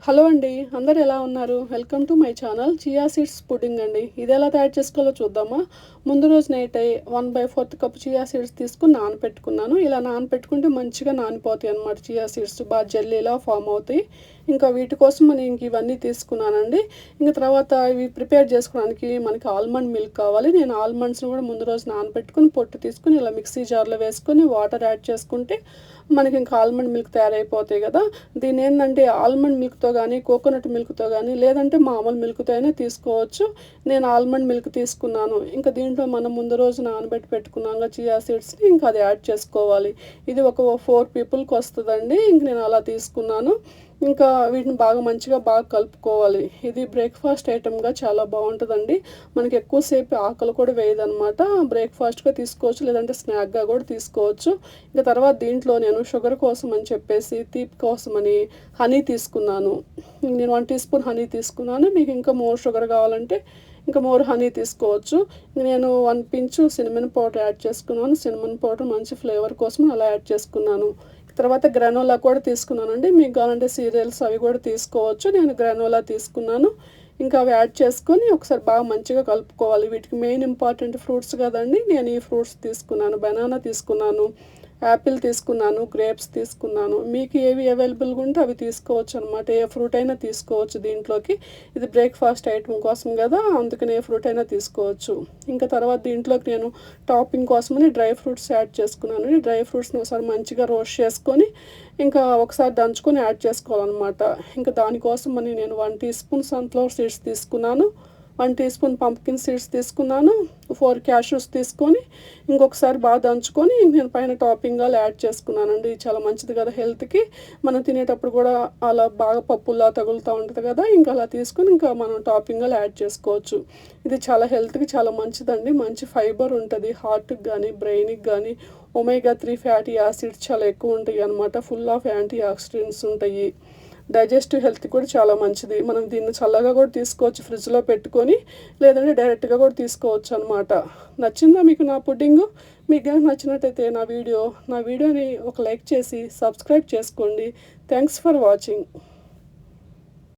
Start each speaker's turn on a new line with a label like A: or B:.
A: Hello అండి. అందరూ ఎలా ఉన్నారు? Welcome to my channel chia seeds pudding అండి. ఇది ఎలా తయారు చేసుకోవాలో చూద్దామా? ముందు రోజు నైట్ 1/4 కప్ చియా సీడ్స్ తీసుకొని నానపెట్టుకున్నాను. ఇలా నానపెట్టుకుంటే మంచిగా నానిపోతాయి అన్నమాట చియా సీడ్స్. బాగా జెల్లీలా ఫామ్ అవుతాయి. ఇంకా వీటి కోసం నేను ఇవన్నీ తీసుకున్నానండి. ఇంక తర్వాత ఇవి ప్రిపేర్ చేసుకోవడానికి మనకి ఆల్మండ్ మిల్క్ కావాలి. నేను ఆల్మండ్స్‌ని కూడా ముందు రోజు నానపెట్టుకొని పొట్టు తీసుకొని ఇలా మిక్సీ జార్‌లో వేసుకొని వాటర్ యాడ్ చేసుకుంటే మనకి ఇంకా ఆల్మండ్ మిల్క్ తయారైపోతాయి కదా! దీన్నేందంటే ఆల్మండ్ మిల్క్‌తో గానీ, కోకోనట్ మిల్క్‌తో గానీ, లేదంటే మామూలు మిల్క్‌తో అయినా తీసుకోవచ్చు. నేను ఆల్మండ్ మిల్క్ తీసుకున్నాను. ఇంకా దీంట్లో మనం ముందు రోజు నానబెట్టి పెట్టుకున్నాంగా చియా సీడ్స్‌ని ఇంకా అది యాడ్ చేసుకోవాలి. ఇది ఒక 4 పీపుల్‌కొస్తదండి. ఇంక నేను అలా తీసుకున్నాను. ఇంకా వీటిని మంచిగా కలుపుకోవాలి. ఇది బ్రేక్‌ఫాస్ట్ ఐటెమ్‌గా చాలా బావుంటదండి. మనకి ఎక్కువ సేపు ఆకలి కూడా వేయదనమాట. బ్రేక్‌ఫాస్ట్‌గా తీసుకోవచ్చు, లేదంటే స్నాక్‌గా కూడా తీసుకోవచ్చు. ఇంక తర్వాత దీంట్లో నేను షుగర్ కోసం అని చెప్పేసి, తీపి కోసమని హనీ తీసుకున్నాను. నేను 1 టీ స్పూన్ హనీ తీసుకున్నాను. మీకు ఇంకా మోర్ షుగర్ కావాలంటే ఇంకా మోర్ హనీ తీసుకోవచ్చు. నేను 1 పించు సిన్నమన్ పౌడర్ యాడ్ చేసుకున్నాను. సిన్నమన్ పౌడర్ మంచి ఫ్లేవర్ కోసం అలా యాడ్ చేసుకున్నాను. తర్వాత గ్రానోలా కూడా తీసుకున్నానండి. మీకు కావాలంటే సీరియల్స్ అవి కూడా తీసుకోవచ్చు. నేను గ్రానోలా తీసుకున్నాను. ఇంకా అవి యాడ్ చేసుకొని ఒకసారి మంచిగా కలుపుకోవాలి. వీటికి మెయిన్ ఇంపార్టెంట్ ఫ్రూట్స్ కదండీ! నేను ఈ ఫ్రూట్స్ తీసుకున్నాను. బనానా తీసుకున్నాను, యాపిల్ తీసుకున్నాను, గ్రేప్స్ తీసుకున్నాను. మీకు ఏవి అవైలబుల్‌గా ఉంటే అవి తీసుకోవచ్చనమాట. ఏ ఫ్రూట్ అయినా తీసుకోవచ్చు దీంట్లోకి. ఇది బ్రేక్‌ఫాస్ట్ ఐటెమ్ కోసం గదా! అందుకని ఏ ఫ్రూట్ అయినా తీసుకోవచ్చు. ఇంకా తర్వాత దీంట్లోకి నేను టాపింగ్ కోసమని డ్రై ఫ్రూట్స్ యాడ్ చేసుకున్నాను. ఈ డ్రై ఫ్రూట్స్‌ని ఒకసారి మంచిగా రోస్ట్ చేసుకొని, ఇంకా ఒకసారి దంచుకొని యాడ్ చేసుకోవాలనమాట. ఇంకా దానికోసమని నేను 1 టీ స్పూన్ సన్‌ఫ్లవర్ సీడ్స్ తీసుకున్నాను. 1 టీ స్పూన్ పంప్కిన్ సీడ్స్ తీసుకున్నాను. 4 క్యాష్యూస్ తీసుకొని, ఇంకొకసారి దంచుకొని నేను పైన టాపింగ్‌గా యాడ్ చేసుకున్నానండి. ఇది చాలా మంచిది కదా హెల్త్‌కి. మనం తినేటప్పుడు కూడా అలా బాగా పప్పులా తగులుతా ఉంటది కదా! ఇంకా అలా తీసుకొని ఇంకా మనం టాపింగ్‌గా యాడ్ చేసుకోవచ్చు. ఇది చాలా హెల్త్‌కి చాలా మంచిదండి. మంచి ఫైబర్ ఉంటది. హార్ట్‌కి గానీ, బ్రెయిన్‌కి గానీ ఒమేగా 3 ఫ్యాటీ యాసిడ్స్ చాలా ఎక్కువ ఉంటాయన్నమాట. ఫుల్ ఆఫ్ యాంటీ ఆక్సిడెంట్స్ ఉంటాయి. డైజెస్టివ్ హెల్త్‌కి కూడా చాలా మంచిది. మనం దీన్ని చల్లగా కూడా తీసుకోవచ్చు ఫ్రిడ్జ్‌లో పెట్టుకొని, లేదంటే డైరెక్ట్‌గా కూడా తీసుకోవచ్చనమాట. నచ్చిందా మీకు నా పుడ్డింగు? మీకు గనక నచ్చినట్టయితే నా వీడియోని ఒక లైక్ చేసి సబ్స్క్రైబ్ చేసుకోండి. Thanks for watching.